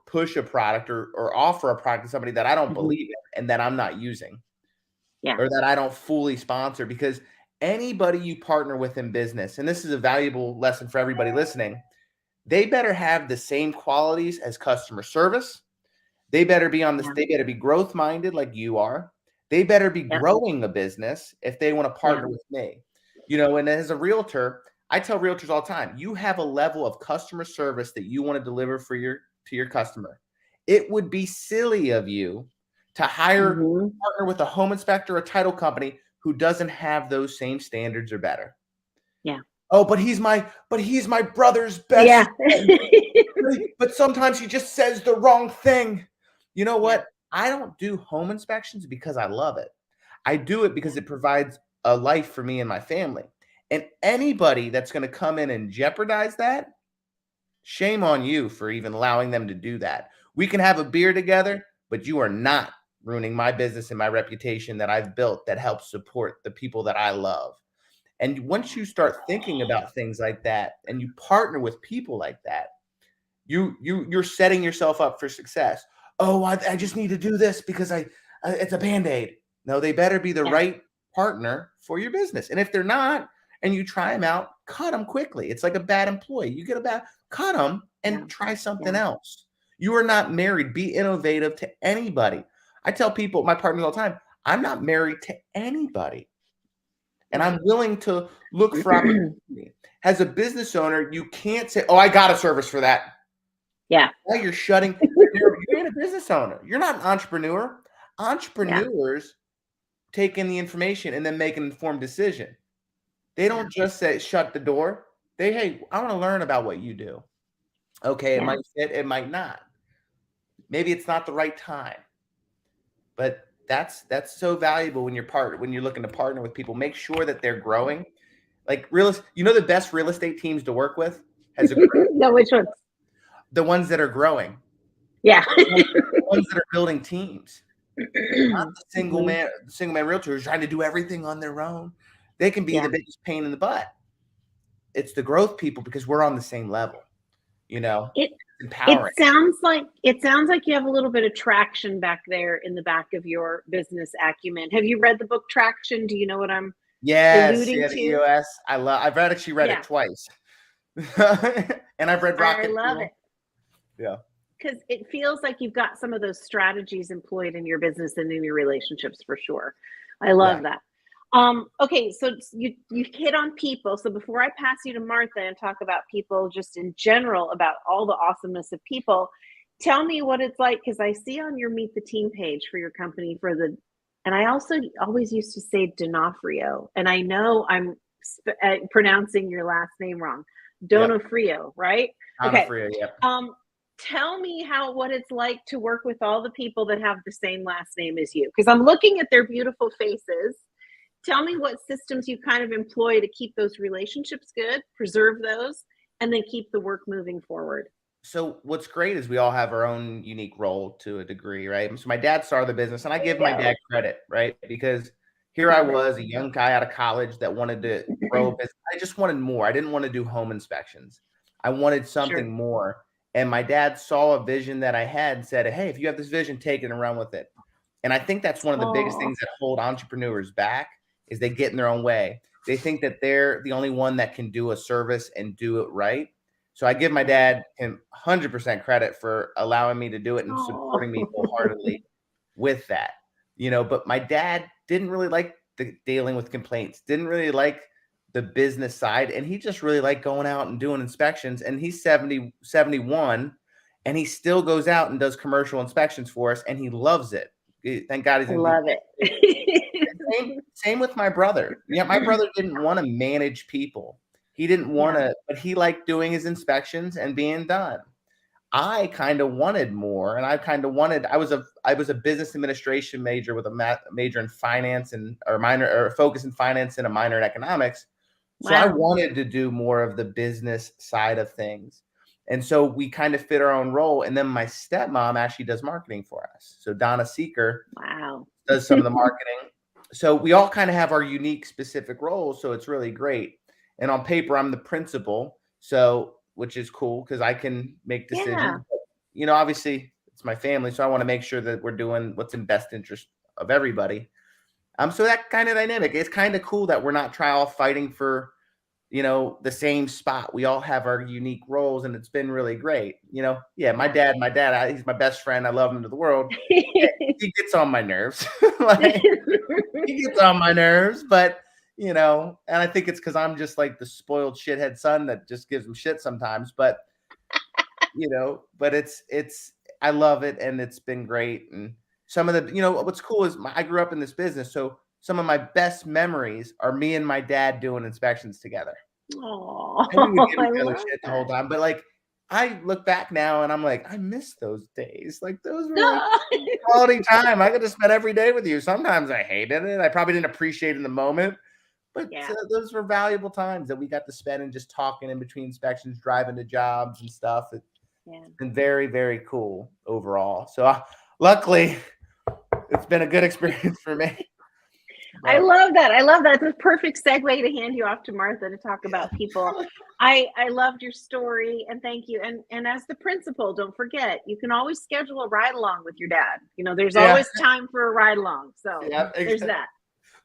Speaker 2: push a product or offer a product to somebody that I don't believe in and that I'm not using. Or that I don't fully sponsor, because anybody you partner with in business, and this is a valuable lesson for everybody listening, they better have the same qualities as customer service. They better be they better be growth minded like you are. They better be growing a business if they want to partner with me. You know, and as a realtor, I tell realtors all the time, you have a level of customer service that you want to deliver to your customer. It would be silly of you to partner with a home inspector or title company who doesn't have those same standards or better. Oh, but he's my brother's best friend. But sometimes he just says the wrong thing. You know what? I don't do home inspections because I love it. I do it because it provides a life for me and my family. And anybody that's going to come in and jeopardize that, shame on you for even allowing them to do that. We can have a beer together, but you are not ruining my business and my reputation that I've built that helps support the people that I love. And once you start thinking about things like that and you partner with people like that, you're setting yourself up for success. Oh, I just need to do this because it's a Band-Aid. No, they better be the right partner for your business. And if they're not, and you try them out, cut them quickly. It's like a bad employee. You get cut them and try something else. You are not married. Be innovative to anybody. I tell people, my partners all the time, I'm not married to anybody. And I'm willing to look for opportunity. As a business owner, you can't say, oh, I got a service for that. Now you're shutting. You're a business owner. You're not an entrepreneur. Entrepreneurs take in the information and then make an informed decision. They don't just say, shut the door. Hey, I want to learn about what you do. Okay, it might fit, it might not. Maybe it's not the right time. But that's so valuable when you're looking to partner with people. Make sure that they're growing. Like the best real estate teams to work with has a
Speaker 1: No, which ones?
Speaker 2: the ones that are growing.
Speaker 1: Yeah.
Speaker 2: The ones that are building teams. Not the single
Speaker 1: Mm-hmm.
Speaker 2: man realtors trying to do everything on their own. They can be the biggest pain in the butt. It's the growth people, because we're on the same level.
Speaker 1: It
Speaker 2: empowering.
Speaker 1: sounds like you have a little bit of traction back there in the back of your business acumen. Have you read the book Traction? Do you know what I'm alluding
Speaker 2: The
Speaker 1: to?
Speaker 2: EOS. I've actually read it twice. And I've read Rocket.
Speaker 1: I love it.
Speaker 2: Yeah.
Speaker 1: Because it feels like you've got some of those strategies employed in your business and in your relationships for sure. I love that. Okay, so you hit on people. So before I pass you to Martha and talk about people just in general, about all the awesomeness of people, tell me what it's like, because I see on your Meet the Team page for your company and I also always used to say Donofrio, and I know I'm pronouncing your last name wrong. Donofrio, right?
Speaker 2: Donofrio, yep.
Speaker 1: Tell me what it's like to work with all the people that have the same last name as you, because I'm looking at their beautiful faces. Tell me what systems you kind of employ to keep those relationships good, preserve those, and then keep the work moving forward.
Speaker 2: So what's great is we all have our own unique role to a degree, right? So my dad started the business, and I give my dad credit, right? Because here I was, a young guy out of college that wanted to grow a business. I just wanted more. I didn't want to do home inspections. I wanted something more. And my dad saw a vision that I had and said, hey, if you have this vision, take it and run with it. And I think that's one of the biggest things that hold entrepreneurs back, is they get in their own way. They think that they're the only one that can do a service and do it right. So I give my dad 100% credit for allowing me to do it and supporting me wholeheartedly with that. But my dad didn't really like dealing with complaints, didn't really like the business side, and he just really liked going out and doing inspections. And he's 71, and he still goes out and does commercial inspections for us, and he loves it. Thank God he's in.
Speaker 1: Love it.
Speaker 2: Same with my brother. Yeah, my brother didn't want to manage people. He didn't want to, but he liked doing his inspections and being done. I kind of wanted more, and I was a business administration major with a major in finance or focus in finance and a minor in economics. So I wanted to do more of the business side of things. And so we kind of fit our own role. And then my stepmom actually does marketing for us. So Donna Seeker does some of the marketing. So we all kind of have our unique specific roles. So it's really great. And on paper, I'm the principal. So, which is cool because I can make decisions. But, obviously it's my family. So I want to make sure that we're doing what's in best interest of everybody. So that kind of dynamic, it's kind of cool that we're not fighting for, the same spot. We all have our unique roles, and it's been really great. My dad, he's my best friend. I love him to the world. He gets on my nerves. He gets on my nerves, but, and I think it's because I'm just like the spoiled shithead son that just gives him shit sometimes, but, but I love it, and it's been great. And some of the, what's cool is I grew up in this business. So some of my best memories are me and my dad doing inspections together.
Speaker 1: Oh,
Speaker 2: we would give each other shit the whole time. But like, I look back now and I'm like, I miss those days. Like those were like quality time. I could have spent every day with you. Sometimes I hated it. I probably didn't appreciate it in the moment. But those were valuable times that we got to spend and just talking in between inspections, driving to jobs and stuff. It's been very, very cool overall. So luckily, it's been a good experience for me.
Speaker 1: But I love that. It's a perfect segue to hand you off to Martha to talk about people. I loved your story, and thank you. And as the principal, don't forget, you can always schedule a ride along with your dad. There's always time for a ride along. So there's that.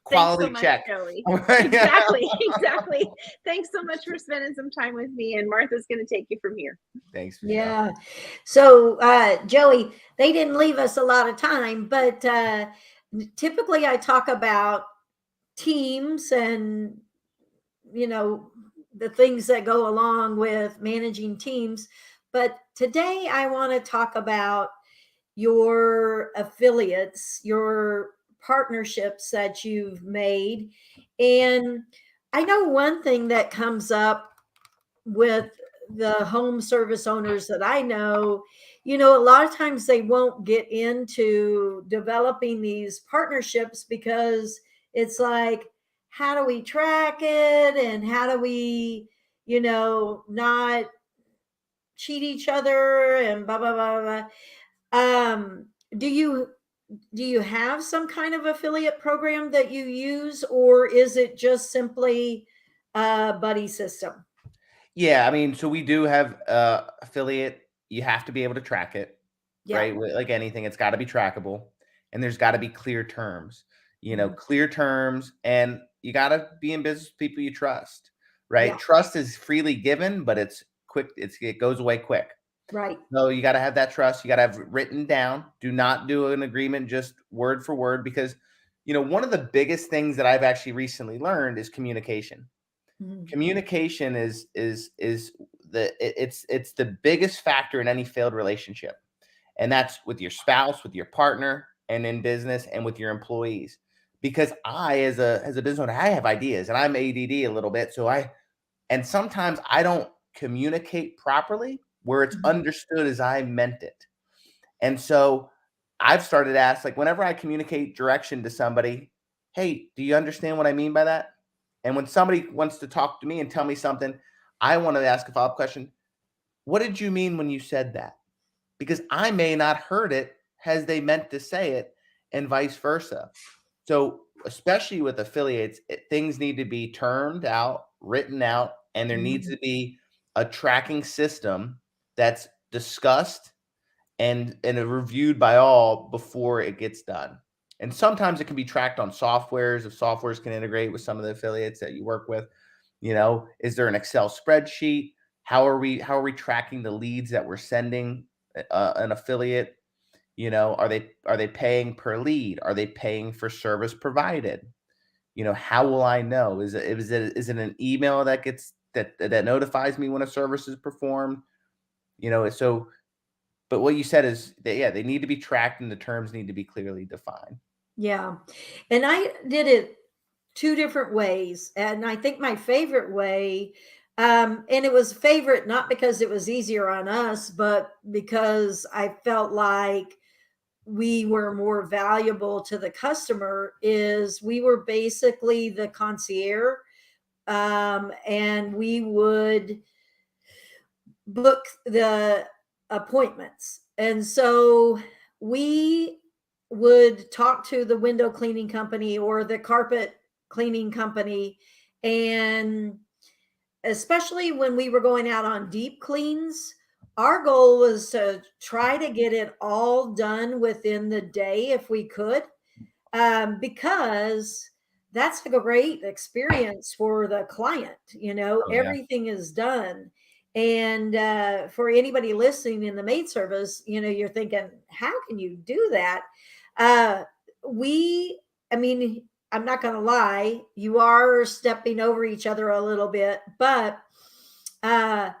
Speaker 2: Quality
Speaker 1: Thanks so
Speaker 2: check.
Speaker 1: Much, Joey. Exactly. Thanks so much for spending some time with me, and Martha's going to take you from here.
Speaker 2: Thanks.
Speaker 5: Yeah. So, Joey, they didn't leave us a lot of time, but typically I talk about teams and, the things that go along with managing teams. But today I want to talk about your affiliates, your partnerships that you've made. And I know one thing that comes up with the home service owners that I know, a lot of times they won't get into developing these partnerships because it's like, how do we track it? And how do we, not cheat each other and blah, blah, blah, blah. Do you have some kind of affiliate program that you use, or is it just simply a buddy system?
Speaker 2: Yeah, I mean, so we do have affiliate. You have to be able to track it,
Speaker 5: Yeah.
Speaker 2: right? Like anything, it's got to be trackable, and there's got to be clear terms.
Speaker 5: Mhm.
Speaker 2: Clear terms, and you got to be in business with people you trust, right?
Speaker 5: Yeah.
Speaker 2: Trust is freely given, but it's quick. It goes away quick.
Speaker 5: Right.
Speaker 2: So you got to have that trust. You got to have it written down. Do not do an agreement just word for word, because one of the biggest things that I've actually recently learned is communication.
Speaker 5: Mhm.
Speaker 2: Communication is it's the biggest factor in any failed relationship, and that's with your spouse, with your partner, and in business, and with your employees. Because I, as a business owner, I have ideas, and I'm ADD a little bit, and sometimes I don't communicate properly where it's
Speaker 5: Mhm.
Speaker 2: understood as I meant it. And so I've started to ask, like, whenever I communicate direction to somebody, hey, do you understand what I mean by that? And when somebody wants to talk to me and tell me something, I want to ask a follow-up question. What did you mean when you said that? Because I may not heard it as they meant to say it, and vice versa. So especially with affiliates, things need to be termed out, written out, and there needs
Speaker 5: Mhm.
Speaker 2: to be a tracking system that's discussed and reviewed by all before it gets done. And sometimes it can be tracked on softwares, if softwares can integrate with some of the affiliates that you work with. Is there an Excel spreadsheet? How are we tracking the leads that we're sending an affiliate? Are they paying per lead? Are they paying for service provided? How will I know? Is it an email that gets that notifies me when a service is performed? So, but what you said is that, yeah, they need to be tracked and the terms need to be clearly defined.
Speaker 5: Yeah. And I did it two different ways. And I think my favorite way, and it was favorite not because it was easier on us, but because I felt like we were more valuable to the customer, is we were basically the concierge. And we would book the appointments. And so we would talk to the window cleaning company or the carpet cleaning company. And especially when we were going out on deep cleans, our goal was to try to get it all done within the day if we could, because that's a great experience for the client.
Speaker 2: Oh, yeah.
Speaker 5: Everything is done. And for anybody listening in the maid service, you're thinking, how can you do that? Uh, I mean, I'm not going to lie, you are stepping over each other a little bit, but uh,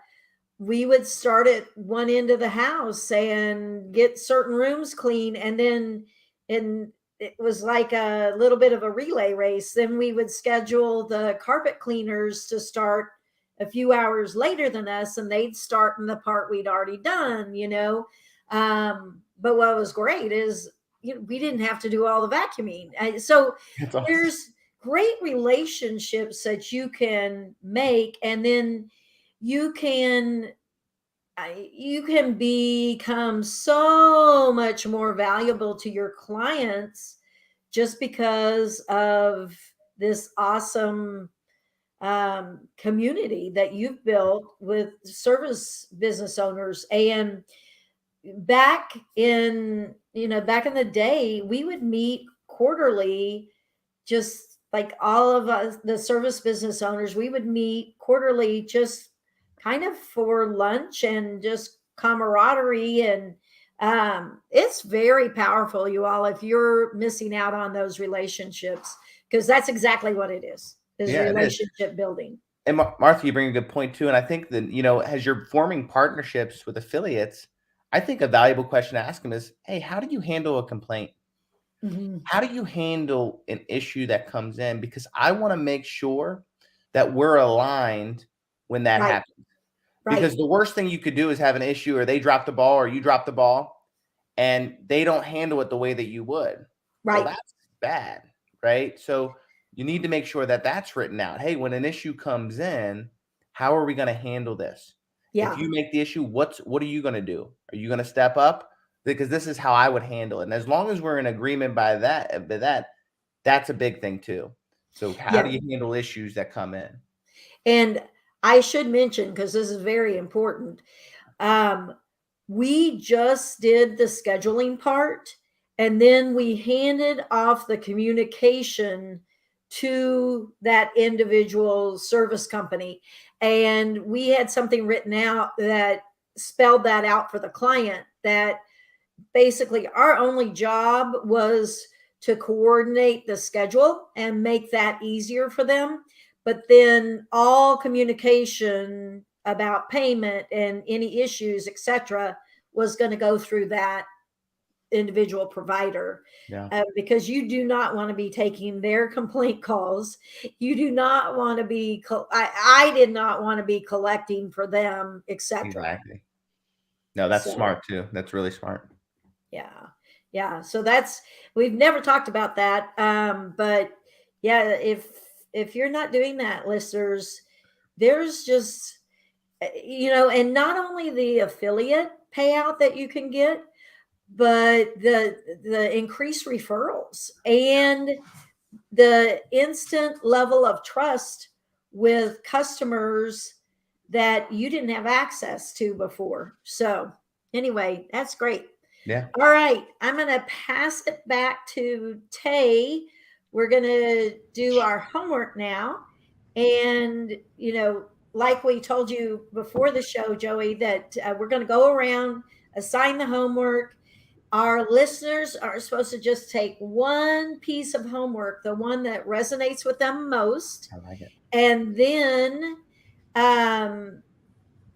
Speaker 5: we would start at one end of the house and get certain rooms clean, and it was like a little bit of a relay race. Then we would schedule the carpet cleaners to start a few hours later than us, and they'd start in the part we'd already done. But what was great is we didn't have to do all the vacuuming. So
Speaker 2: That's awesome.
Speaker 5: there's great relationships that you can make, and then you can you can become so much more valuable to your clients just because of this awesome community that you've built with service business owners. And back in the day, we would meet quarterly, just like all of us, the service business owners, we would meet quarterly just kind of for lunch and just camaraderie. And it's very powerful, you all, if you're missing out on those relationships, because that's exactly what it is
Speaker 2: Yeah, it is.
Speaker 5: relationship building.
Speaker 2: And Martha, you bring a good point too. And I think that, as you're forming partnerships with affiliates, I think a valuable question to ask them is, hey, how do you handle a complaint?
Speaker 5: Mhm.
Speaker 2: How do you handle an issue that comes in? Because I want to make sure that we're aligned when that
Speaker 5: Right.
Speaker 2: happens.
Speaker 5: Right.
Speaker 2: Because the worst thing you could do is have an issue, or they drop the ball or you drop the ball and they don't handle it the way that you would.
Speaker 5: Right.
Speaker 2: Well, that's bad, right? So you need to make sure that that's written out. Hey, when an issue comes in, how are we going to handle this?
Speaker 5: Yeah.
Speaker 2: If you make the issue, what are you going to do? Are you going to step up? Because this is how I would handle it. And as long as we're in agreement by that's a big thing too. So how do you handle issues that come in?
Speaker 5: And I should mention, because this is very important, we just did the scheduling part, and then we handed off the communication to that individual service company. And we had something written out that spelled that out for the client, that basically our only job was to coordinate the schedule and make that easier for them. But then all communication about payment and any issues, etc., was going to go through that individual provider. Because you do not want to be taking their complaint calls. You do not want to be, I did not want to be collecting for them, etc.
Speaker 2: Exactly. No, that's smart too. That's really smart.
Speaker 5: Yeah. So we've never talked about that. But yeah, if you're not doing that, listeners, there's just, and not only the affiliate payout that you can get, but the increased referrals and the instant level of trust with customers that you didn't have access to before. So anyway, that's great.
Speaker 2: Yeah.
Speaker 5: All right. I'm going to pass it back to Tay. We're going to do our homework now. And, like we told you before the show, Joey, that we're going to go around, assign the homework. Our listeners are supposed to just take one piece of homework, the one that resonates with them most.
Speaker 2: I like it.
Speaker 5: And then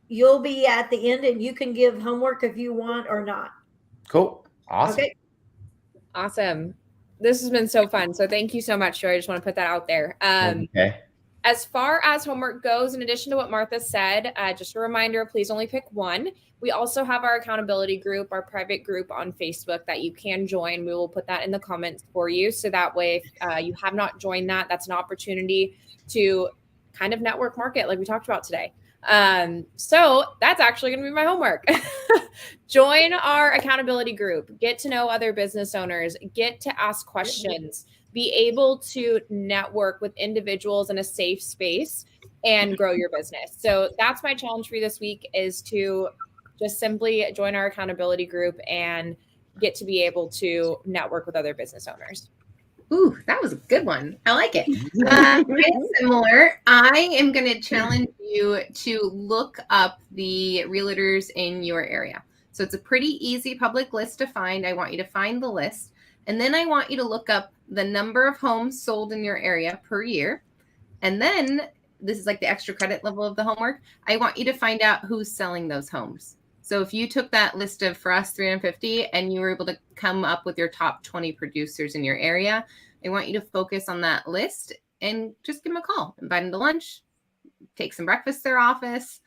Speaker 5: you'll be at the end and you can give homework if you want or not.
Speaker 2: Cool. Awesome.
Speaker 5: Okay.
Speaker 3: Awesome. This has been so fun. So thank you so much, Joey. I just want to put that out there.
Speaker 2: Okay.
Speaker 3: As far as homework goes, in addition to what Martha said, just a reminder, please only pick one. We also have our accountability group, our private group on Facebook that you can join. We will put that in the comments for you. So that way, if you have not joined that, that's an opportunity to kind of network market like we talked about today. So that's actually going to be my homework. Join our accountability group, get to know other business owners, get to ask questions, be able to network with individuals in a safe space and grow your business. So that's my challenge for you this week, is to just simply join our accountability group and get to be able to network with other business owners.
Speaker 4: Ooh, that was a good one. I like it. It's similar. I am going to challenge you to look up the realtors in your area. So it's a pretty easy public list to find. I want you to find the list. And then I want you to look up the number of homes sold in your area per year. And then, this is like the extra credit level of the homework, I want you to find out who's selling those homes. So if you took that list of, for us, 350, and you were able to come up with your top 20 producers in your area, I want you to focus on that list and just give them a call, invite them to lunch, take some breakfast to their office,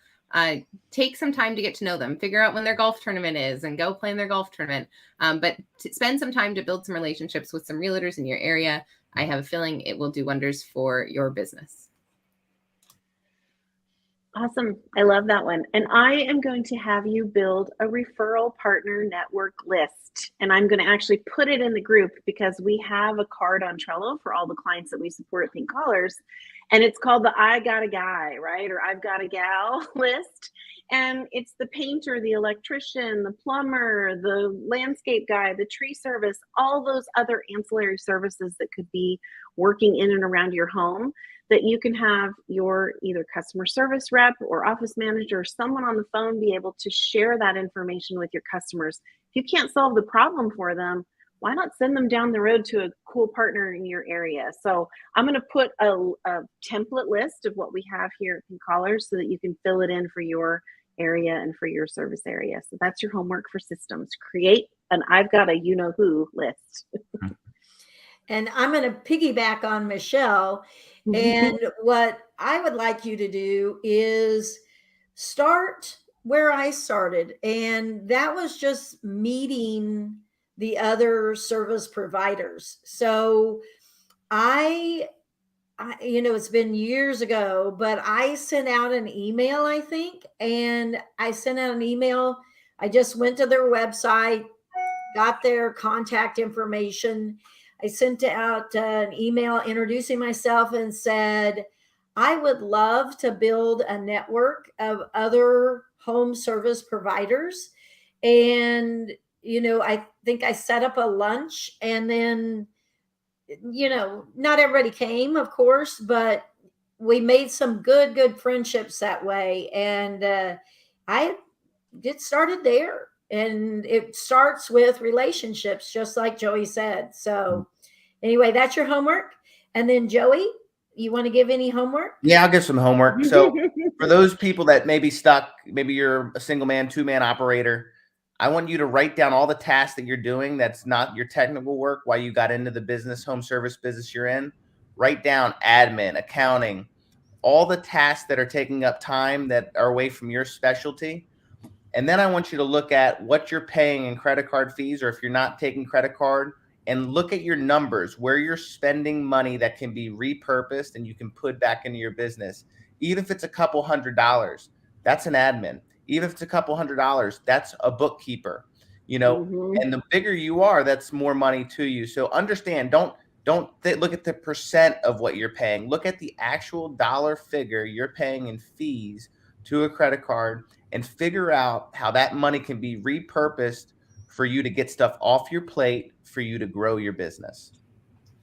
Speaker 4: take some time to get to know them, figure out when their golf tournament is and go play in their golf tournament. But to spend some time to build some relationships with some realtors in your area. I have a feeling it will do wonders for your business.
Speaker 1: Awesome. I love that one. And I am going to have you build a referral partner network list. And I'm going to actually put it in the group because we have a card on Trello for all the clients that we support at Pink Collars. And it's called the I Got a Guy, right? Or I've Got a Gal list. And it's the painter, the electrician, the plumber, the landscape guy, the tree service, all those other ancillary services that could be working in and around your home, that you can have your either customer service rep or office manager or someone on the phone be able to share that information with your customers. If you can't solve the problem for them, why not send them down the road to a cool partner in your area? So I'm going to put a template list of what we have here at Pink Collars so that you can fill it in for your area and for your service area. So that's your homework for systems. Create an I've got a you-know-who list.
Speaker 5: And I'm going to piggyback on Michelle. And what I would like you to do is start where I started. And that was just meeting the other service providers. So I it's been years ago, but I sent out an email, I think, and I sent out an email. I just went to their website, got their contact information. I sent out an email introducing myself and said, I would love to build a network of other home service providers. And, I think I set up a lunch, and then, not everybody came, of course, but we made some good friendships that way. And I get started there. And it starts with relationships, just like Joey said. So anyway, that's your homework. And then Joey, you want to give any homework?
Speaker 2: Yeah, I'll give some homework. So for those people that may be stuck, maybe you're a single man, 2-man operator, I want you to write down all the tasks that you're doing that's not your technical work while you got into the business, home service business you're in. Write down admin, accounting, all the tasks that are taking up time that are away from your specialty. And then I want you to look at what you're paying in credit card fees, or if you're not taking credit card, and look at your numbers, where you're spending money that can be repurposed and you can put back into your business. Even if it's a couple $100s, that's an admin. Even if it's a couple $100s, that's a bookkeeper, and the bigger you are, that's more money to you. So understand, don't look at the percent of what you're paying. Look at the actual dollar figure you're paying in fees to a credit card, and figure out how that money can be repurposed for you to get stuff off your plate, for you to grow your business.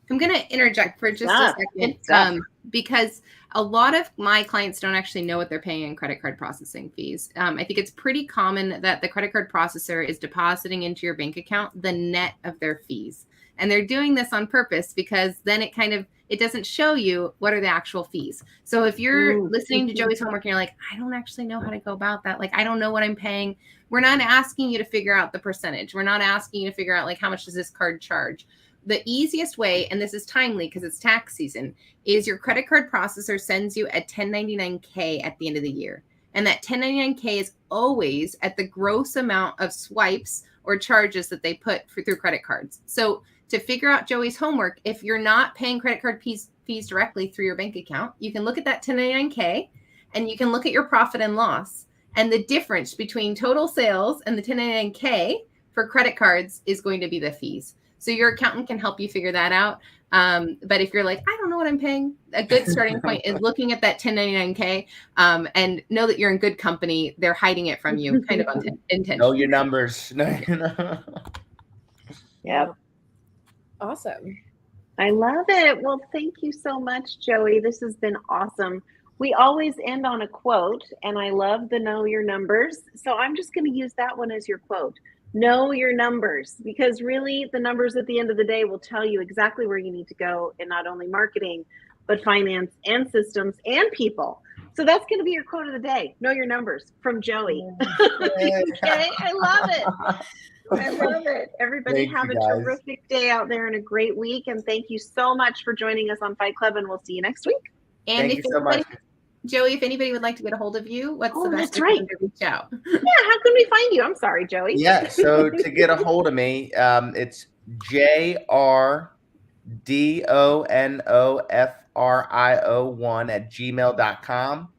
Speaker 4: I'm going to interject for just a second, because a lot of my clients don't actually know what they're paying in credit card processing fees. I think it's pretty common that the credit card processor is depositing into your bank account the net of their fees. And they're doing this on purpose, because then it doesn't show you what are the actual fees. So if you're listening to Joey's homework and you're like, I don't actually know how to go about that, like, I don't know what I'm paying, we're not asking you to figure out the percentage. We're not asking you to figure out, like, how much does this card charge? The easiest way, and this is timely because it's tax season, is your credit card processor sends you a 1099-K at the end of the year. And that 1099-K is always at the gross amount of swipes or charges that they put through credit cards. So to figure out Joey's homework, if you're not paying credit card fees directly through your bank account, you can look at that 1099-K and you can look at your profit and loss. And the difference between total sales and the 1099-K for credit cards is going to be the fees. So your accountant can help you figure that out. But if you're like, I don't know what I'm paying, a good starting point is looking at that 1099-K and know that you're in good company. They're hiding it from you, kind of intentionally.
Speaker 2: Know your numbers.
Speaker 1: Yep.
Speaker 3: Awesome.
Speaker 1: I love it. Well, thank you so much, Joey. This has been awesome. We always end on a quote, and I love the know your numbers. So I'm just going to use that one as your quote. Know your numbers, because really the numbers at the end of the day will tell you exactly where you need to go in not only marketing, but finance and systems and people. So that's going to be your quote of the day. Know your numbers from Joey. Okay, I love it. I love it. Everybody have a terrific day out there and a great week. And thank you so much for joining us on Fight Club, and we'll see you next week.
Speaker 4: And
Speaker 2: Thank you so much.
Speaker 4: Joey, if anybody would like to get a hold of you, what's the best
Speaker 1: way
Speaker 4: to reach out?
Speaker 1: Yeah, how can we find you? I'm sorry, Joey.
Speaker 2: Yeah, so to get a hold of me, it's JRDONOFRIO1@gmail.com.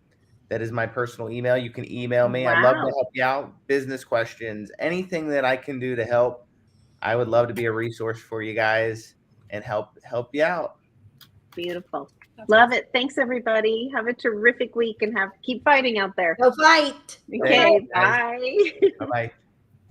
Speaker 2: That is my personal email. You can email me.
Speaker 1: Wow.
Speaker 2: I'd love to help you out. Business questions, anything that I can do to help. I would love to be a resource for you guys and help you out.
Speaker 1: Beautiful. Love it. Thanks, everybody. Have a terrific week and keep fighting out there.
Speaker 5: Go fight.
Speaker 1: Okay,
Speaker 2: Thanks,
Speaker 1: bye.
Speaker 2: Bye-bye.